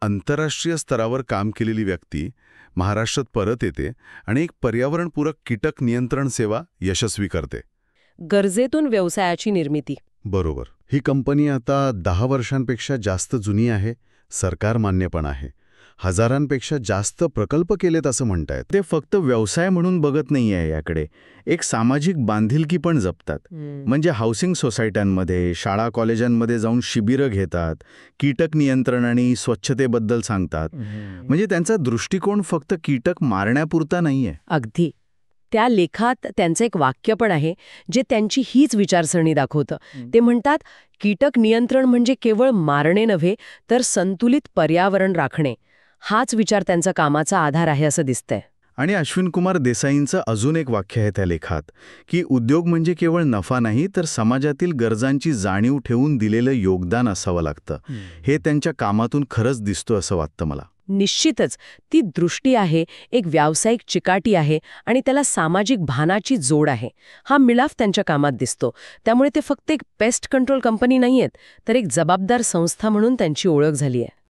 आंतरराष्ट्रीय स्तरावर काम केलेली व्यक्ती महाराष्ट्रात परत येते आणि एक पर्यावरणपूरक कीटक नियंत्रण सेवा यशस्वी करते. गरजेतून व्यवसायाची निर्मिती. बरोबर. ही कंपनी आता 10 वर्षांपेक्षा जास्त जुनी आहे, सरकार मान्य पण आहे. हजारांपेक्षा जास्त प्रकल्प केलेत असं म्हणतायत. ते फक्त व्यवसाय म्हणून बघत नाहीये याकडे, एक सामाजिक बांधिलकी पण जपतात. म्हणजे हाऊसिंग सोसायट्यांमध्ये, शाळा कॉलेजांमध्ये जाऊन शिबिरं घेतात, कीटक नियंत्रण आणि स्वच्छतेबद्दल सांगतात. म्हणजे त्यांचा दृष्टिकोन फक्त कीटक मारण्यापुरता नाहीये. अगदी. त्या लेखात त्यांचं एक वाक्य पण आहे जे त्यांची हीच विचारसरणी दाखवतं. ते म्हणतात, कीटक नियंत्रण म्हणजे केवळ मारणे नव्हे तर संतुलित पर्यावरण राखणे. हाच विचार त्यांचा कामाचा आधार आहे असं दिसतंय. आणि अश्विन कुमार देसाईंचं अजून एक वाक्य आहे त्या लेखात, की उद्योग म्हणजे केवळ नफा नाही तर समाजातील गरजांची जाणीव ठेवून दिलेलं योगदान असावं लागतं. हे त्यांच्या कामातून खरंच दिसतं असं वाटतं मला. निश्चितच ती दृष्टी आहे, एक व्यावसायिक चिकाटी आहे आणि त्याला सामाजिक भानाची जोड आहे. हा मिलाफ त्यांच्या कामात दिसतो. त्यामुळे ते फक्त एक पेस्ट कंट्रोल कंपनी नाहीयेत, तर एक जबाबदार संस्था म्हणून त्यांची ओळख झाली आहे.